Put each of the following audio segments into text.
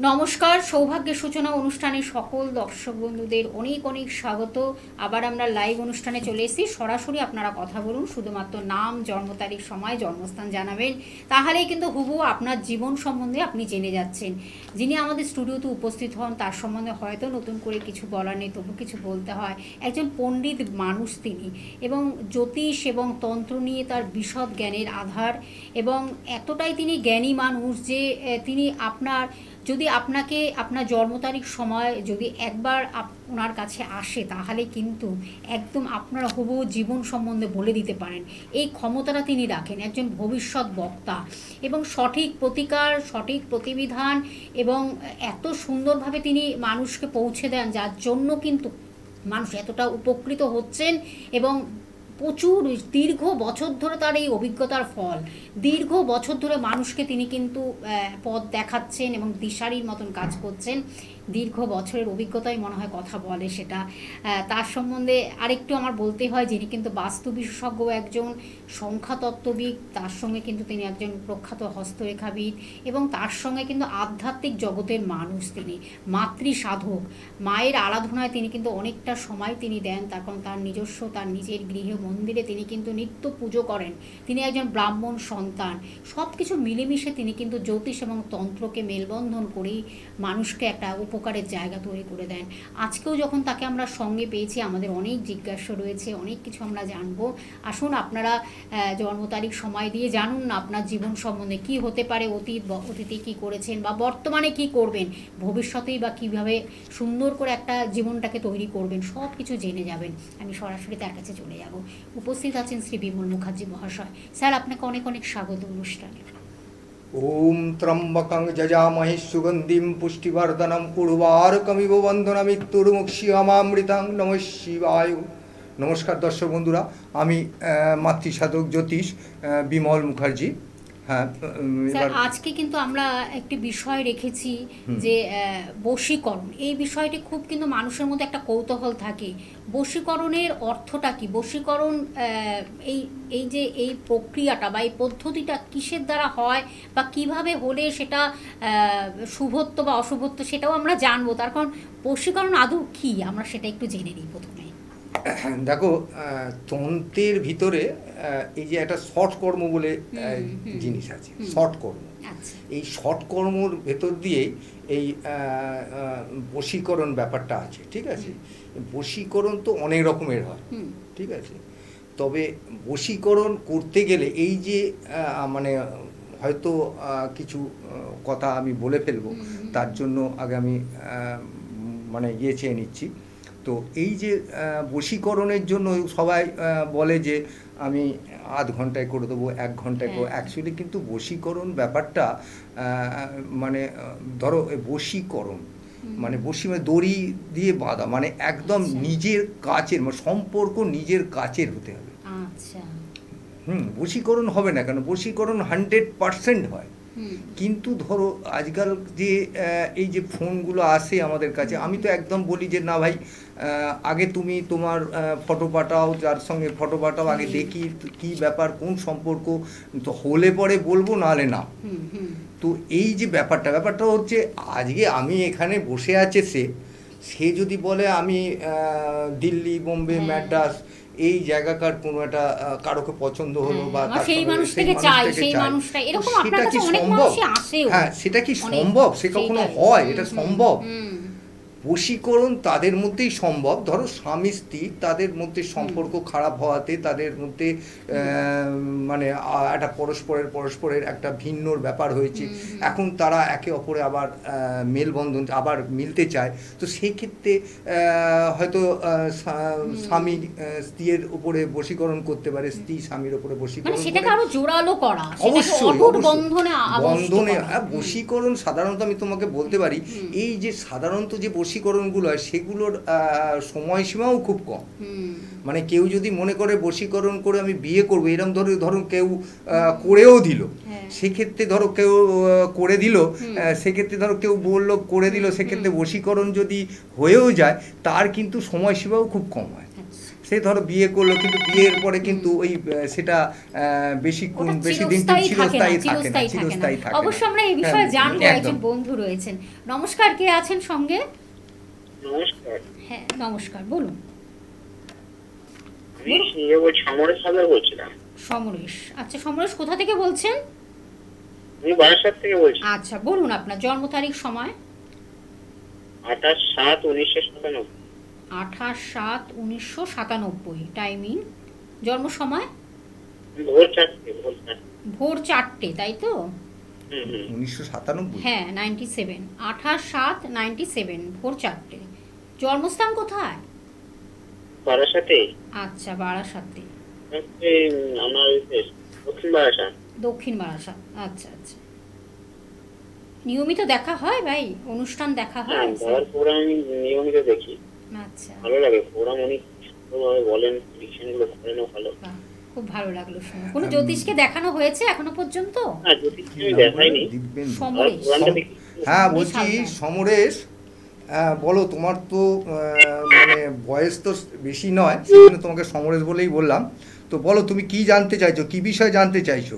নমস্কার, সৌভাগ্যের সূচনা অনুষ্ঠানে সকল দর্শক বন্ধুদের অনেক অনেক স্বাগত। আবার আমরা লাইভ অনুষ্ঠানে চলে এসেছি। সরাসরি আপনারা কথা বলুন, শুধুমাত্র নাম, জন্ম তারিখ, সময়, জন্মস্থান জানাবেন, তাহলেই কিন্তু হুবহু আপনার জীবন সম্বন্ধে আপনি জেনে যাচ্ছেন। যিনি আমাদের স্টুডিওতে উপস্থিত হন তার সম্বন্ধে হয়তো নতুন করে কিছু বলার নেই, তবু কিছু বলতে হয়। একজন পণ্ডিত মানুষ তিনি, এবং জ্যোতিষ এবং তন্ত্র নিয়ে তার বিশদ জ্ঞানের আধার, এবং এতটাই তিনি জ্ঞানী মানুষ যে তিনি যদি আপনাকে আপনার জন্ম তারিখ সময় যদি একবার ওনার কাছে আসে, তাহলে কিন্তু একদম আপনার হুবহু জীবন সম্বন্ধে বলে দিতে পারেন। এই ক্ষমতাটা তিনি রাখেন, একজন ভবিষ্যৎ বক্তা, এবং সঠিক প্রতিকার, সঠিক প্রতিবিধান, এবং এত সুন্দরভাবে তিনি মানুষকে পৌঁছে দেন, যার জন্য কিন্তু মানুষ এতটা উপকৃত হচ্ছেন। এবং প্রচুর দীর্ঘ বছর ধরে তার এই অভিজ্ঞতার ফল, দীর্ঘ বছর ধরে মানুষকে তিনি কিন্তু পথ দেখাচ্ছেন এবং দিশারির মতন কাজ করছেন। দীর্ঘ বছরের অভিজ্ঞতাই মনে হয় কথা বলে সেটা। তার সম্বন্ধে আরেকটু আমার বলতে হয়, যিনি কিন্তু বাস্তু বিশেষজ্ঞ, একজন সংখ্যাতত্ত্ববিদ, তার সঙ্গে কিন্তু তিনি একজন প্রখ্যাত হস্তরেখাবিদ, এবং তার সঙ্গে কিন্তু আধ্যাত্মিক জগতের মানুষ। তিনি মাতৃ সাধক, মায়ের আরাধনায় তিনি কিন্তু অনেকটা সময় তিনি দেন। তার কারণ তার নিজস্ব, তার নিজের গৃহে মন্দিরে তিনি কিন্তু নিত্য পুজো করেন। তিনি একজন ব্রাহ্মণ সন্তান। সব কিছু মিলেমিশে তিনি কিন্তু জ্যোতিষ এবং তন্ত্রকে মেলবন্ধন করেই মানুষকে একটা উপকারের জায়গা তৈরি করে দেন। আজকেও যখন তাকে আমরা সঙ্গে পেয়েছি, আমাদের অনেক জিজ্ঞাসা রয়েছে, অনেক কিছু আমরা জানবো। আসুন, আপনারা জন্ম তারিখ সময় দিয়ে জানুন না আপনার জীবন সম্বন্ধে, কি হতে পারে, অতীতে কি করেছেন, বা বর্তমানে কি করবেন, ভবিষ্যতেই বা কীভাবে সুন্দর করে একটা জীবনটাকে তৈরি করবেন, সব কিছু জেনে যাবেন। আমি সরাসরি তার কাছে চলে যাব। উপস্থিত আছেন শ্রী বিমল মুখার্জি মহাশয়। স্যার, আপনাকে অনেক অনেক স্বাগত অনুষ্ঠানে। ওম ত্রম্বকং যজামহে সুগন্ধিম পুষ্টিবর্ধনম উর্বারুকমিব বন্ধনামৃত্যুর্মুক্ষীয়মামৃতাং নমঃ শিবায়। নমস্কার দর্শক বন্ধুরা, আমি মাতৃসাধক জ্যোতিষ বিমল মুখার্জি। হ্যাঁ, স্যার, আজকে কিন্তু আমরা একটি বিষয় রেখেছি যে বশীকরণ। এই বিষয়টি খুব কিন্তু মানুষের মধ্যে একটা কৌতূহল থাকে। বশীকরণের অর্থটা কি? বশীকরণ এই যে এই প্রক্রিয়াটা বা এই পদ্ধতিটা কিসের দ্বারা হয়, বা কিভাবে হলে সেটা শুভত্ব বা অশুভত্ব, সেটাও আমরা জানবো। তার কারণ বশীকরণ আদৌ কি, আমরা সেটা একটু জেনে নিই প্রথমে। দেখো, তন্ত্রের ভিতরে এই যে একটা শর্ট কর্ম বলে জিনিস আছে, শর্ট কর্ম। এই শর্ট কর্মর ভেতর দিয়েই এই বশীকরণ ব্যাপারটা আছে, ঠিক আছে। বশীকরণ তো অনেক রকমের হয়, ঠিক আছে। তবে বশীকরণ করতে গেলে এই যে মানে হয়তো কিছু কথা আমি বলে ফেলবো, তার জন্য আগে আমি মানে চেয়ে নিচ্ছি। তো এই যে বশীকরণের জন্য সবাই বলে যে আমি আধ ঘন্টায় করে দেবো, 1 ঘন্টায় করবো। অ্যাকচুয়ালি কিন্তু বশীকরণ ব্যাপারটা মানে ধরো বশীকরণ মানে মানে দড়ি দিয়ে বাঁধা, মানে একদম নিজের কাছের, মানে সম্পর্ক নিজের কাছের হতে হবে। বশীকরণ হবে না কেন? বশীকরণ 100% হয়। কিন্তু ধরো আজকাল যে এই যে ফোনগুলো আসে আমাদের কাছে, আমি তো একদম বলি যে না ভাই, আগে তুমি তোমার ফটো পাঠাও, যার সঙ্গে ফটো পাঠাও, আগে দেখি কি ব্যাপার, কোন সম্পর্ক, তো হলে পরে বলবো, নাহলে না। তো এই যে ব্যাপারটা হচ্ছে, আজকে আমি এখানে বসে আছে, সে যদি বলে আমি দিল্লি, বোম্বে, ম্যাড্রাস এই জায়গাকার কোনো একটা কারোকে পছন্দ হলো, বা সেটা কি সম্ভব? হ্যাঁ, সেটা কি সম্ভব? সে কখনো হয়? এটা সম্ভব? বশীকরণ তাদের মধ্যেই সম্ভব। ধরো স্বামী স্ত্রী, তাদের মধ্যে সম্পর্ক খারাপ হওয়াতে তাদের মধ্যে মানে একটা পরস্পরের একটা ভিন্নর ব্যাপার হয়েছে। এখন তারা একে অপরে আবার মেলবন্ধন, আবার মিলতে চায়। তো সেই ক্ষেত্রে হয়তো স্বামী স্ত্রীর উপরে বশীকরণ করতে পারে, স্ত্রী স্বামীর উপরে বশীকরণ, অবশ্যই বন্ধনে। বশীকরণ সাধারণত আমি তোমাকে বলতে পারি, এই যে সাধারণত যে বশীকরণগুলো হয় সেগুলোর সময়সীমাও খুব কম। মানে কেউ যদি মনে করে বশীকরণ করে আমি বিয়ে করবো, এরকম ধরুন কেউ করেও দিল, সেক্ষেত্রে ধরো কেউ করে দিল, সেক্ষেত্রে ধরো কেউ বললো করে দিল, সেক্ষেত্রে বশীকরণ যদি হয়েও যায়, তার কিন্তু সময়সীমাও খুব কম হয়। সে ধরো বিয়ে করলো, কিন্তু বিয়ের পরে কিন্তু ওই সেটা বেশি দিন চিরস্থায়ী থাকে না, চিরস্থায়ী থাকে না। অবশ্য আমরা এই বিষয়ে জানবো, একজন বন্ধু রয়েছেন। নমস্কার, কে আছেন সঙ্গে? নমস্কার। হ্যাঁ নমস্কার, বলুন। সমরেশ, আচ্ছা সমরেশ কোথা থেকে বলছেন? আমি বারাসাত থেকে বলছি। আচ্ছা বলুন আপনার জন্ম তারিখ, সময়। 28/7/1997। 28/7/1997। টাইমিং, জন্ম সময় ভোর 4টে, তাই তো? 1997। হ্যাঁ 97, 28/7/97 ভোর 4টে। জন্মস্থান কোথায়? বারাসাতে। আচ্ছা বারাসাতে, আমার দক্ষিণ বারাসাত। দক্ষিণ বারাসাত, আচ্ছা আচ্ছা। নিয়মিত দেখা হয় ভাই, অনুষ্ঠান দেখা হয়? প্রোগ্রাম আমি নিয়মিত দেখি। আচ্ছা, ভালো লাগে প্রোগ্রাম, অনেক সুন্দরভাবে বলেন, প্রেডিকশনগুলো করেন, ভালো। খুব ভালো লাগলো শুনে। কোনো জ্যোতিষকে দেখানো হয়েছে এখনো পর্যন্ত? না, জ্যোতিষকে আমি দেখাইনি। সমরেশ, হ্যাঁ বলছি সমরেশ, বলো, তোমার তো মানে বয়স তো বেশি নয়, সেজন্য তোমাকে সমরেশ বলেই বললাম। তো বলো তুমি কি জানতে চাইছো, কি বিষয় জানতে চাইছো?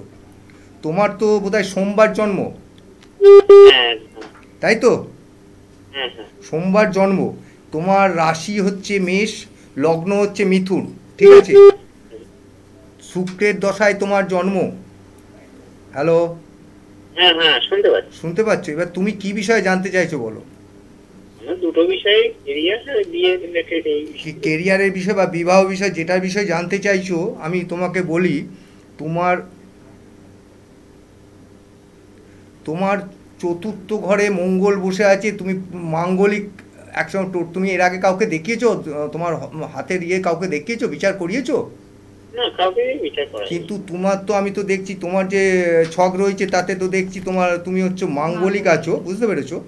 তোমার তো বোধহয় সোমবার জন্ম, তাই তো? সোমবার জন্ম, তোমার রাশি হচ্ছে মেষ, লগ্ন হচ্ছে মিথুন, ঠিক আছে? শুক্রের দশায় তোমার জন্ম। হ্যালো, শুনতে পাচ্ছ? এবার তুমি কি বিষয়ে জানতে চাইছো বলো। দুটো বিষয়ে, কেরিয়ারের বিষয় বা বিবাহ বিষয়, যেটার বিষয়ে জানতে চাইছো আমি তোমাকে বলি, তোমার চতুর্থ ঘরে মঙ্গল বসে আছে। তুমি মাঙ্গলিক একসঙ্গে, তুমি এর আগে কাউকে দেখিয়েছো? তোমার হাতের কাউকে দেখিয়েছো, বিচার করিয়েছো? কিন্তু তোমার তো, আমি তো দেখছি তোমার যে ছক রয়েছে তাতে তো দেখছি তুমি হচ্ছে মাঙ্গলিক আছো, বুঝতে পেরেছো?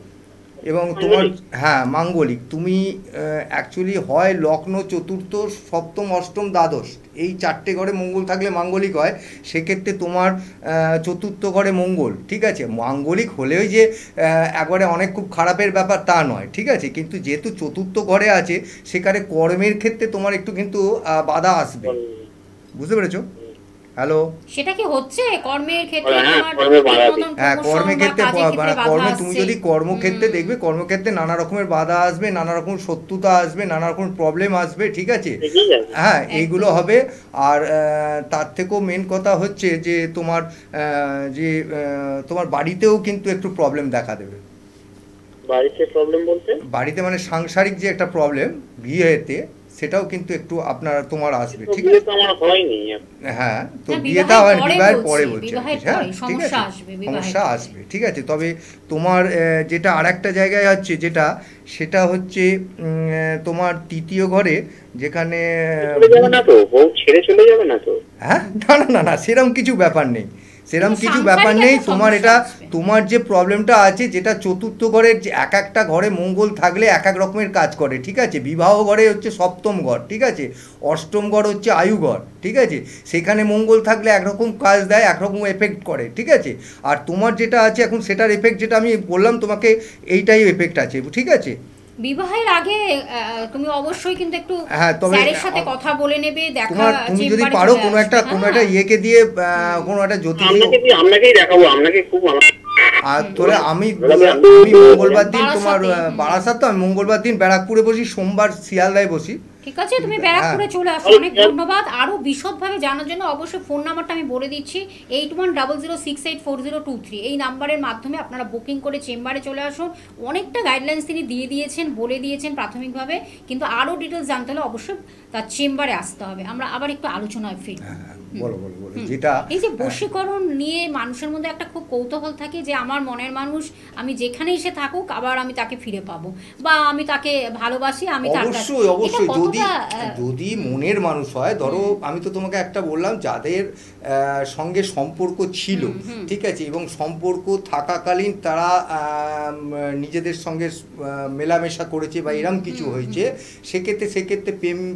এবং তোমার, হ্যাঁ মাঙ্গলিক, তুমি অ্যাকচুয়ালি হয় লগ্ন চতুর্থ, সপ্তম, অষ্টম, দ্বাদশ, এই 4টে ঘরে মঙ্গল থাকলে মাঙ্গলিক হয়। সেক্ষেত্রে তোমার চতুর্থ ঘরে মঙ্গল, ঠিক আছে? মাঙ্গলিক হলেও যে একবারে অনেক খুব খারাপের ব্যাপার তা নয়, ঠিক আছে? কিন্তু যেহেতু চতুর্থ ঘরে আছে, সেখানে কর্মের ক্ষেত্রে তোমার একটু কিন্তু বাধা আসবে, বুঝতে পেরেছো? হ্যালো, সেটা কি হচ্ছে কর্মের ক্ষেত্রে? হ্যাঁ কর্মের ক্ষেত্রে, তুমি যদি কর্মক্ষেত্রে দেখবে, কর্মক্ষেত্রে নানা রকমের বাধা আসবে, নানা রকম শত্রুতা আসবে, নানা রকম প্রবলেম আসবে, ঠিক আছে? হ্যাঁ এইগুলো হবে। আর তার থেকেও মেন কথা হচ্ছে যে তোমার তোমার বাড়িতেও কিন্তু একটু প্রবলেম দেখা দেবে। বাড়িতে মানে সাংসারিক যে একটা প্রবলেম, বিয়েতে, সেটাও কিন্তু একটু তোমার আসবে, ঠিক আছে? হ্যাঁ, তো বিয়েটা হয় বিবাহের পরে বলছি, হ্যাঁ ঠিক আছে, সমস্যা আসবে, ঠিক আছে? তবে তোমার যেটা আর একটা জায়গায় হচ্ছে, সেটা হচ্ছে তোমার তৃতীয় ঘরে, যেখানে হ্যাঁ না সেরকম কিছু ব্যাপার নেই, তোমার এটা, তোমার যে প্রবলেমটা আছে, যেটা চতুর্থ ঘরের যে একটা ঘরে মঙ্গল থাকলে এক এক রকমের কাজ করে, ঠিক আছে? বিবাহ ঘরে হচ্ছে সপ্তম ঘর, ঠিক আছে? অষ্টম ঘর হচ্ছে আয়ু ঘর, ঠিক আছে? সেখানে মঙ্গল থাকলে একরকম কাজ দেয়, একরকম এফেক্ট করে, ঠিক আছে? আর তোমার যেটা আছে এখন, সেটার এফেক্ট যেটা আমি বললাম তোমাকে, এইটাই এফেক্ট আছে, ঠিক আছে? বিবাহের আগে তুমি অবশ্যই কিন্তু একটু স্যারের সাথে কথা বলে নেবে, তুমি যদি পারো কোনো একটা ইয়েকে দিয়ে, কোনো একটা জ্যোতিষী, আপনাকেই দেখাবো, আপনাকে খুব। আর তোরে আমি মঙ্গলবার দিন তোমার বারাসাত, তো আমি মঙ্গলবার দিন ব্যারাকপুরে বসি, সোমবার শিয়ালদায় বসি, ঠিক আছে? তুমি ব্যারাকপুরে চলে আসো। অনেক ধন্যবাদ। আরও বিশদভাবে জানার জন্য অবশ্যই ফোন নাম্বারটা আমি বলে দিচ্ছি, 8100684023। এই নাম্বারের মাধ্যমে আপনারা বুকিং করে চেম্বারে চলে আসুন। অনেকটা গাইডলাইন্স তিনি দিয়ে দিয়েছেন, বলে দিয়েছেন প্রাথমিকভাবে, কিন্তু আরও ডিটেলস জানতে হলে অবশ্যই তার চেম্বারে আসতে হবে। আমরা আবার একটু আলোচনায় ফিরব। যেটা এই যে বশীকরণ নিয়ে মানুষের মধ্যে একটা খুব কৌতূহল থাকে যে আমার মনের মানুষ, আমি যেখানেই সে থাকুক আবার আমি তাকে ফিরে পাবো, বা আমি তাকে ভালোবাসি, আমি অবশ্যই যদি মনের মানুষ হয়, ধরো আমি তো তোমাকে একটা বললাম, যাদের সঙ্গে সম্পর্ক ছিল, ঠিক আছে, এবং সম্পর্ক থাকাকালীন তারা নিজেদের সঙ্গে মেলামেশা করেছে বা এরম কিছু হয়েছে, সেক্ষেত্রে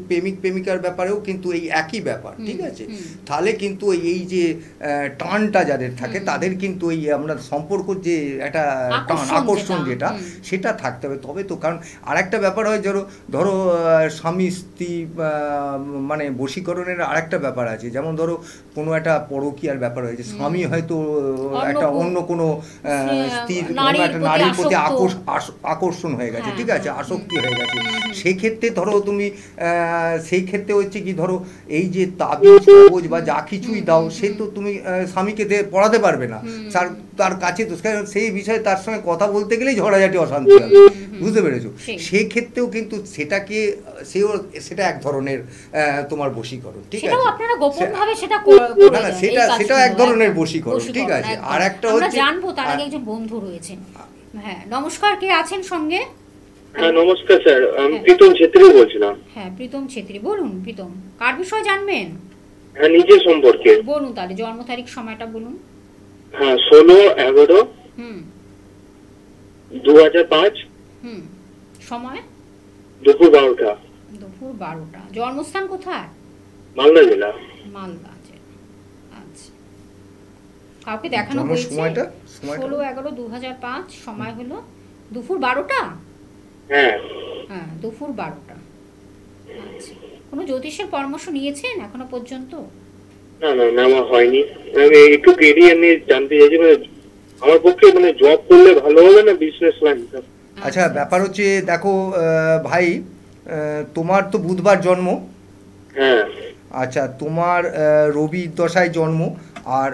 প্রেমিক প্রেমিকার ব্যাপারেও কিন্তু এই একই ব্যাপার, ঠিক আছে? তাহলে কিন্তু এই যে টানটা যাদের থাকে, তাদের কিন্তু এই আমরা সম্পর্ক যে একটা আকর্ষণ যেটা, সেটা থাকতে হবে। তবে তো, কারণ আর একটা ব্যাপার হয়, ধরো স্বামী স্বামী স্ত্রী মানে বশীকরণের আরেকটা ব্যাপার আছে, যেমন ধরো কোনো একটা পরকীয়ার ব্যাপার হয়েছে, স্বামী হয়তো একটা অন্য কোনো স্ত্রীর কোনো একটা নারীর প্রতি আকর্ষণ হয়ে গেছে, ঠিক আছে, আসক্তি হয়ে গেছে, সেই ক্ষেত্রে ধরো তুমি সেই ক্ষেত্রে হচ্ছে কি, ধরো এই যে তাবিজ কবজ বা যা কিছুই দাও, সে তো তুমি স্বামীকে পড়াতে পারবে না, তার কাছে তো সেই বিষয়ে তার সঙ্গে কথা বলতে গেলেই ঝগড়াঝাটি অশান্তি হবে, বুঝতে পেরেছো? সেই ক্ষেত্রেও কিন্তু সেটাকে সেটা এক ধরনের তোমার বশীকরণ, ঠিক আছে, আপনারা গোপন ভাবে সেটা সেটা এক ধরনের বশীকরণ, ঠিক আছে। আর একটা হচ্ছে জানবো তার আগে একজন বন্ধু রয়েছেন। হ্যাঁ, নমস্কার, কে আছেন সঙ্গে? হ্যাঁ নমস্কার স্যার, আমি প্রীতম ছেত্রী বলছিলাম। হ্যাঁ প্রীতম ছেত্রী, বলুন প্রীতম, কার বিষয়ে জানবেন? হ্যাঁ নিজের সম্পর্কে। বলুন তাহলে জন্ম তারিখ সময়টা বলুন। হ্যাঁ 16/11/2005। সময় দুপুর 12টা। দুপুর 12টা। জন্মস্থান কোথায়? মালদা জেলা। মালদা জেলা, আচ্ছা। কাউকে দেখানো হয়েছে? 16/11/2005, সময় হলো দুপুর 12টা। হ্যাঁ হ্যাঁ দুপুর 12টা, আচ্ছা। কোনো জ্যোতিষের পরামর্শ নিয়েছেন এখনো পর্যন্ত? না না নেওয়া হয়নি। আমি একটু কেরিয়ার নিয়ে জানতে চাইছি, মানে আমার পক্ষে মানে জব করলে ভালো হবে না বিজনেস লাইন? আচ্ছা, ব্যাপার হচ্ছে দেখো ভাই, তোমার তো বুধবার জন্ম। হ্যাঁ। আচ্ছা, তোমার রবি দশায় জন্ম, আর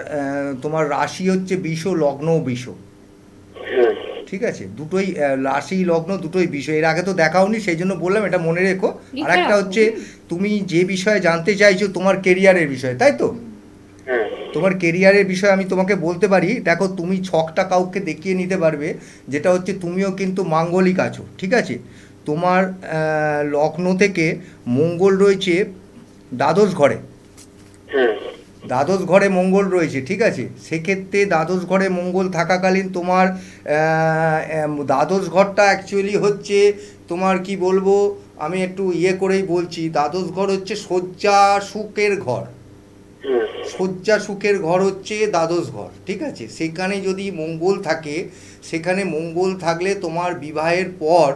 তোমার রাশি হচ্ছে বিষ, লগ্ন বিষ, হ্যাঁ ঠিক আছে, দুটোই রাশি লগ্ন দুটোই বিষয়। এর আগে তো দেখাওনি, সেই জন্য বললাম, এটা মনে রেখো। আর একটা হচ্ছে তুমি যে বিষয়ে জানতে চাইছো তোমার কেরিয়ারের বিষয়ে, তাই তো? তোমার কেরিয়ারের বিষয়ে আমি তোমাকে বলতে পারি, দেখো তুমি ছকটা কাউকে দেখিয়ে নিতে পারবে, যেটা হচ্ছে তুমিও কিন্তু মাঙ্গলিক আছো, ঠিক আছে। তোমার লগ্ন থেকে মঙ্গল রয়েছে দ্বাদশ ঘরে, দ্বাদশ ঘরে মঙ্গল রয়েছে, ঠিক আছে। সেক্ষেত্রে দ্বাদশ ঘরে মঙ্গল থাকাকালীন তোমার দ্বাদশ ঘরটা অ্যাকচুয়ালি হচ্ছে তোমার কি বলবো, আমি একটু করেই বলছি, দ্বাদশ ঘর হচ্ছে শয্যা সুখের ঘর, শয্যা সুখের ঘর হচ্ছে দ্বাদশ ঘর, ঠিক আছে। সেখানে যদি মঙ্গল থাকে, সেখানে মঙ্গল থাকলে তোমার বিবাহের পর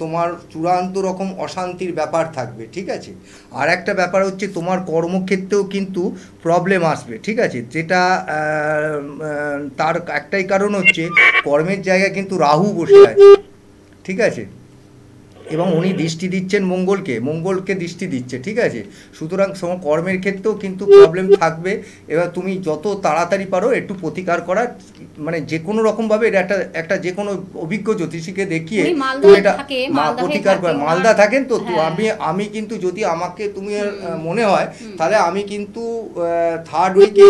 তোমার চূড়ান্ত রকম অশান্তির ব্যাপার থাকবে, ঠিক আছে। আর একটা ব্যাপার হচ্ছে তোমার কর্মক্ষেত্রেও কিন্তু প্রবলেম আসবে, ঠিক আছে, যেটা তার একটাই কারণ হচ্ছে কর্মের জায়গায় কিন্তু রাহু বসে আছে, ঠিক আছে, এবং উনি দৃষ্টি দিচ্ছেন মঙ্গলকে দৃষ্টি দিচ্ছে, ঠিক আছে। সুতরাং কর্মের ক্ষেত্রেও কিন্তু প্রবলেম থাকবে। এবার তুমি যত তাড়াতাড়ি পারো একটু প্রতিকার করার, মানে যে কোনো রকমভাবে এটা একটা যে কোনো অভিজ্ঞ জ্যোতিষীকে দেখিয়ে তুমি এটা প্রতিকার করা। মালদা থাকেন তো, আমি কিন্তু যদি আমাকে তুমি মনে হয়, তাহলে আমি কিন্তু 3rd উইকে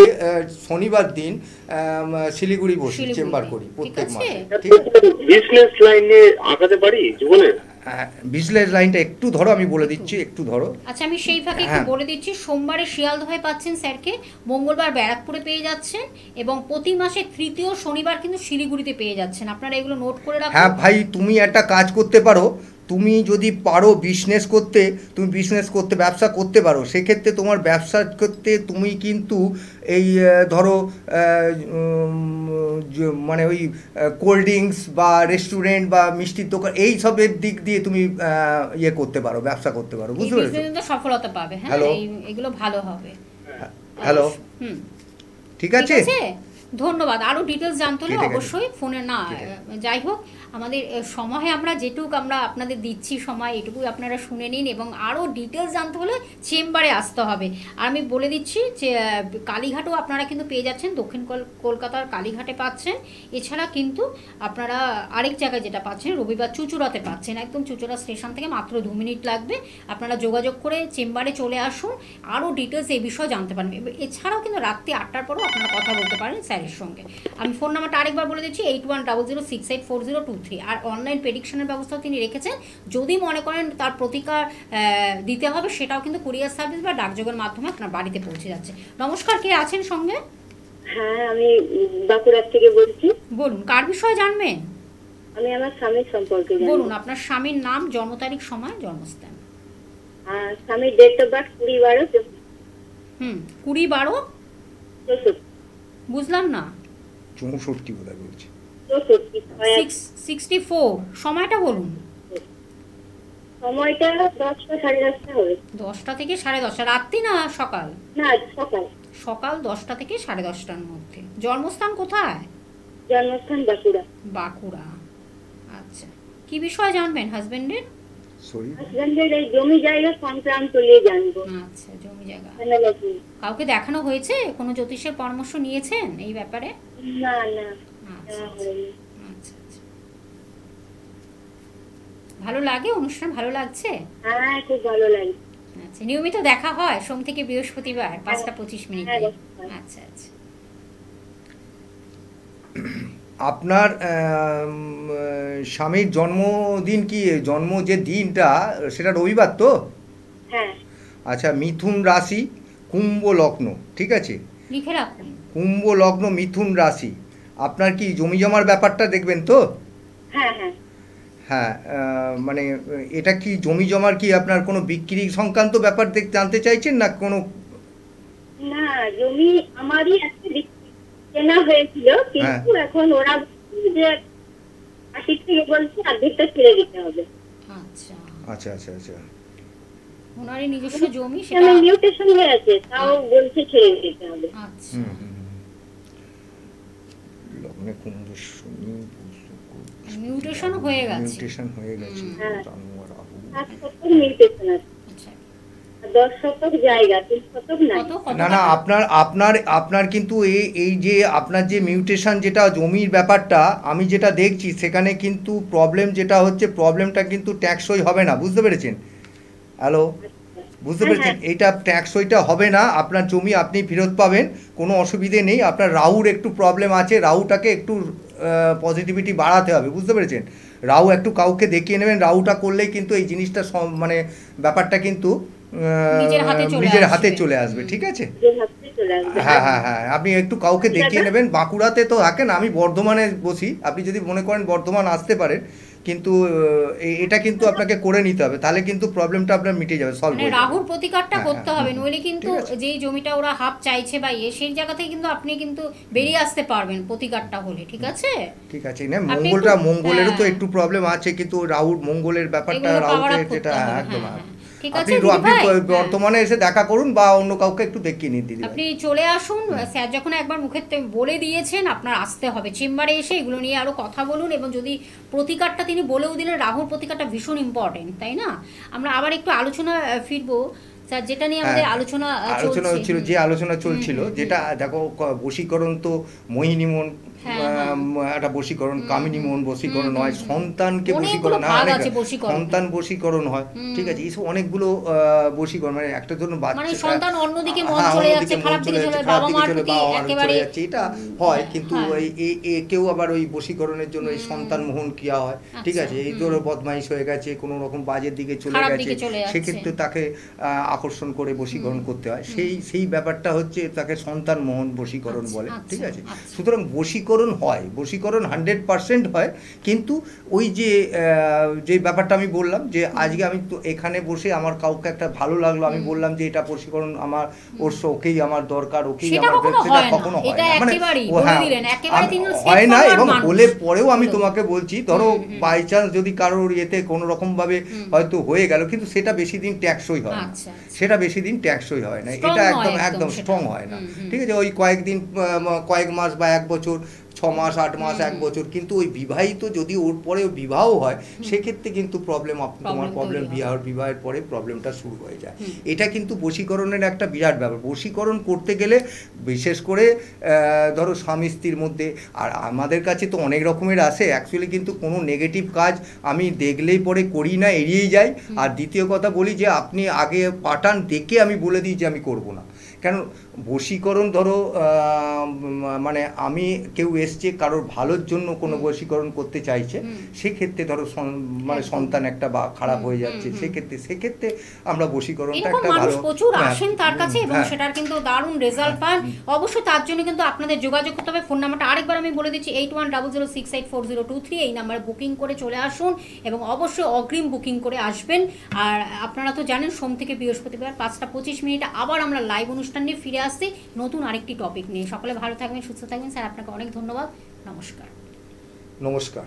শনিবার দিন শিলিগুড়ি বসি, চেম্বার করি প্রত্যেক মাসে, ঠিক আছে। বিজনেস লাইনে আগাতে পারি জীবনে? বিজনেস লাইনটা একটু ধরো, আমি বলে দিচ্ছি, একটু ধরো। আচ্ছা, আমি সেই ফাঁকে একটু বলে দিচ্ছি, সোমবারে শিয়ালদহে পাচ্ছেন স্যারকে, মঙ্গলবার ব্যারাকপুরে পেয়ে যাচ্ছেন, এবং প্রতি মাসে 3য় শনিবার কিন্তু শিলিগুড়িতে পেয়ে যাচ্ছেন। আপনারা এগুলো নোট করে রাখুন। হ্যাঁ ভাই, তুমি একটা কাজ করতে পারো, তুমি যদি পারো বিজনেস করতে, তুমি বিজনেস করতে, ব্যবসা করতে পারো, সেক্ষেত্রে তোমার ব্যবসা করতে তুমি কিন্তু এই ধরো মানে ওই কোল্ড ড্রিঙ্কস বা রেস্টুরেন্ট বা মিষ্টির দোকান, এই সবের দিক দিয়ে তুমি করতে পারো, ব্যবসা করতে পারো, বুঝতে পেরেছো? সফলতা পাবে। হ্যাঁ, এগুলো ভালো হবে। হ্যালো, ঠিক আছে, ধন্যবাদ। আরও ডিটেলস জানতে হলে অবশ্যই ফোনে, না যাই হোক, আমাদের সময় আমরা যেটুকু আমরা আপনাদের দিচ্ছি সময়, এটুকুই আপনারা শুনে নিন, এবং আরও ডিটেলস জানতে হলে চেম্বারে আসতে হবে। আর আমি বলে দিচ্ছি যে কালীঘাটও আপনারা কিন্তু পেয়ে যাচ্ছেন, দক্ষিণ কলকাতার কালীঘাটে পাচ্ছেন। এছাড়া কিন্তু আপনারা আরেক জায়গায় যেটা পাচ্ছেন, রবিবার চুঁচুড়াতে পাচ্ছেন, একদম চুঁচুড়া স্টেশন থেকে মাত্র 2 মিনিট লাগবে। আপনারা যোগাযোগ করে চেম্বারে চলে আসুন, আরও ডিটেলস এই বিষয়ে জানতে পারবেন। এছাড়াও কিন্তু রাত্রি 8টার পরেও আপনারা কথা বলতে পারেন স্যারের সঙ্গে। আমি ফোন নাম্বারটা আরেকবার বলে দিচ্ছি, 8100684023। আর অনলাইন প্রেডিকশনের ব্যবস্থাও তিনি রেখেছেন। যদি মনে করেন তার প্রতিকার দিতে হবে, সেটাও কিন্তু কুরিয়ার সার্ভিস বা ডাকযোগের মাধ্যমে আপনার বাড়িতে পৌঁছে যাচ্ছে। নমস্কার, কে আছেন সঙ্গে? হ্যাঁ, আমি বাঁকুড়া থেকে বলছি। বলুন, কার বিষয়ে জানবেন? আমি আমার স্বামীর সম্পর্কে জানবো। বলুন, আপনার স্বামীর নাম, জন্ম তারিখ, সময়, জন্মস্থান। স্বামীর ডেট অফ বার্থ 20/12। 20/12 বুঝলাম না। 64 বোধহয় বলছি। 64। সময়টা বলুন। সময়টা 10টা 10:30 হবে। 10টা থেকে 10:30, রাত্রি না সকাল? না, সকাল। সকাল 10টা থেকে 10:30টার মধ্যে। জন্মস্থান কোথায়? জন্মস্থান বাঁকুড়া। বাঁকুড়া। আচ্ছা, কি বিষয় জানবেন হাজবেন্ডের? সরি, হাজবেন্ডের এই জমি জায়গা সংক্রান্ত নিয়ে জানবো। আচ্ছা, জমি জায়গা। Analogy। কাউকে দেখানো হয়েছে? কোনো জ্যোতিষের পরামর্শ নিয়েছেন এই ব্যাপারে? না না, আচ্ছা হয়নি। আচ্ছা আচ্ছা। ভালো লাগে অনুষ্ঠান? ভালো লাগছে? হ্যাঁ, খুব ভালো লাগে। আচ্ছা, নিয়মিত দেখা হয় সোম থেকে বৃহস্পতিবার 5টা 25 মিনিটে? হ্যাঁ। আচ্ছা আচ্ছা। আপনার স্বামীর জন্মদিন কি, জন্ম যে দিনটা সেটা রবিবার তো? হ্যাঁ। আচ্ছা, মিথুন রাশি, কুম্ভ লগ্ন, ঠিক আছে? লিখে রাখুন। কুম্ভ লগ্ন, মিথুন রাশি। আপনার কি জমি জমার ব্যাপারটা দেখবেন তো? হ্যাঁ হ্যাঁ। হ্যাঁ, মানে এটা কি জমি জমার কি আপনার কোনো বিক্রি সংক্রান্ত ব্যাপার জানতে চাইছেন না কোনো? না, জমি আমারই একটা কেনা হয়েছিল, কিন্তু এখন ওরা যে 80 থেকে বলছে অর্ধেকটা ছেড়ে দিতে হবে। আচ্ছা আচ্ছা আচ্ছা আচ্ছা। ওনারই নিজস্ব জমি, সেটা মিউটেশন হয়ে আছে, তাও বলছে ছেড়ে দিতে হবে। আচ্ছা। লগ্নে কুম্ভ, শনি, মিউটেশন হয়ে গেছে। মিউটেশন হয়ে গেছে। হ্যাঁ। রাহু। 7 শতক মিউটেশন আছে। আচ্ছা। 10 শতক জায়গা, 3 শতক নাই। কত না না, আপনার কিন্তু এই যে আপনার যে মিউটেশন, যেটা জমির ব্যাপারটা আমি যেটা দেখছি, সেখানে কিন্তু প্রবলেম যেটা হচ্ছে, প্রবলেমটা কিন্তু ট্যাক্সই হবে না, বুঝতে পেরেছেন? হ্যালো, বুঝতে পেরেছেন? এইটা ট্যাক্সইটা হবে না, আপনার জমি আপনি ফেরত পাবেন, কোনো অসুবিধে নেই। আপনার রাহুর একটু প্রবলেম আছে, রাহুটাকে একটু পজিটিভিটি বাড়াতে হবে, বুঝতে পেরেছেন? রাহু একটু কাউকে দেখিয়ে নেবেন, রাহুটা করলেই কিন্তু এই জিনিসটা মানে ব্যাপারটা কিন্তু নিজের হাতে চলে আসবে, ঠিক আছে? হ্যাঁ হ্যাঁ হ্যাঁ, আপনি একটু কাউকে দেখিয়ে নেবেন। বাঁকুড়াতে তো থাকেন, আমি বর্ধমানে বসি, আপনি যদি মনে করেন বর্ধমান আসতে পারেন, কিন্তু এটা কিন্তু আপনাকে করে নিতে হবে, তাহলে কিন্তু প্রবলেমটা আপনার মিটে যাবে, সলভ হয়ে যাবে। রাহুর প্রতিকারটা করতে হবে, নইলে কিন্তু যেই জমিটা ওরা হাফ চাইছে বা সেই জায়গা থেকে কিন্তু আপনি কিন্তু বেরিয়ে আসতে পারবেন প্রতিকারটা হলে, ঠিক আছে? ঠিক আছে, না মঙ্গলেরও তো একটু প্রবলেম আছে, কিন্তু রাহুর মঙ্গলের ব্যাপারটা, রাহুর যেটা একদম ঠিক আছে। আপনি বর্তমানে এসে দেখা করুন বা অন্য কাউকে একটু দেখিয়ে নিন দিদি। আপনি চলে আসুন, স্যার যখন একবার মুখে বলে দিয়েছেন আপনার আসতে হবে চেম্বারে, এসে এগুলো নিয়ে আরো কথা বলুন। এবং যদি প্রতিকারটা তিনি বলেও দিলেন, রাহুর প্রতিকারটা ভীষণ ইম্পর্টেন্ট, তাই না? আমরা আবার একটু আলোচনা ফিরবো স্যার, যেটা নিয়ে আমাদের আলোচনা হচ্ছিল, যে আলোচনা চলছিল, যেটা দেখো বশীকরণ তো মোহিনীমোহন একটা বশীকরণ, কামিনীমোহন বশীকরণ হয়, সন্তানকে বশীকরণ হয়, সন্তান বশীকরণ হয়, ঠিক আছে? এইসব অনেকগুলো বশীকরণ, মানে একটা ধরুন বাচ্চা সন্তান অন্যদিকে মন চলে যাচ্ছে, খারাপ দিকে চলে যাচ্ছে, এটা হয়। কিন্তু কেউ আবার ওই বশীকরণের জন্য এই সন্তান মোহন কিয়া হয়, ঠিক আছে? এই ধরো বদমাইশ হয়ে গেছে, কোনো রকম বাজের দিকে চলে গেছে, সেক্ষেত্রে তাকে আকর্ষণ করে বশীকরণ করতে হয়। সেই ব্যাপারটা হচ্ছে, তাকে সন্তান মোহন বশীকরণ বলে, ঠিক আছে? সুতরাং বশীকরণ হয়, বশীকরণ 100% হয়। কিন্তু ওই যে ব্যাপারটা আমি বললাম, যে আজকে আমি তো এখানে বসে আমার কাউকে একটা ভালো লাগলো, আমি বললাম যে এটা বশীকরণ আমার, ওকেই আমার দরকার, ওকেই আমার, সেটা কখনো হয় না, মানে হয় না। এবং বলে পরেও আমি তোমাকে বলছি, ধরো বাই চান্স যদি কারোর ইয়েতে কোনো রকম ভাবে হয়তো হয়ে গেল, কিন্তু সেটা বেশি দিন ট্যাক্সই হয় না, সেটা বেশি দিন ট্যাক্সই হয় না, এটা একদম স্ট্রং হয় না, ঠিক আছে? ওই কয়েকদিন, কয়েক মাস বা 1 বছর, 6 মাস, 8 মাস, 1 বছর। কিন্তু ওই বিবাহিত যদি ওর পরে বিবাহ হয়, সেক্ষেত্রে কিন্তু তোমার প্রবলেম বিবাহের পরে প্রবলেমটা শুরু হয়ে যায়। এটা কিন্তু বশীকরণের একটা বিরাট ব্যাপার। বশীকরণ করতে গেলে বিশেষ করে ধরো স্বামী স্ত্রীর মধ্যে, আর আমাদের কাছে তো অনেক রকমের আসে, অ্যাকচুয়ালি কিন্তু কোনো নেগেটিভ কাজ আমি দেখলেই পরে করি না, এড়িয়েই যাই। আর দ্বিতীয় কথা বলি যে আপনি আগে পাঠান, দেখে আমি বলে দিই যে আমি করব না। কেন বশীকরণ, ধরো মানে আমি কেউ এসছে কারোর ভালোর জন্য কোনো বশীকরণ করতে চাইছে, সেক্ষেত্রে ধরো মানে সন্তান একটা বা খারাপ হয়ে যাচ্ছে, সেক্ষেত্রে আমরা বশীকরণটা একটা ভালো, প্রচুর আসেন তার কাছে এবং সেটার কিন্তু দারুণ রেজাল্ট পান। অবশ্যই তার জন্য কিন্তু আপনাদের যোগাযোগ করতে হবে। ফোন নাম্বারটা আরেকবার আমি বলে দিচ্ছি, 8100684023। এই নাম্বারে বুকিং করে চলে আসুন এবং অবশ্যই অগ্রিম বুকিং করে আসবেন। আর আপনারা তো জানেন সোম থেকে বৃহস্পতিবার 5টা 25 আবার আমরা লাইভ অনুষ্ঠান নিয়ে ফিরে আসছি নতুন আরেকটি টপিক নিয়ে। সকলে ভালো থাকবেন, সুস্থ থাকবেন। স্যার আপনাকে অনেক ধন্যবাদ। নমস্কার। নমস্কার।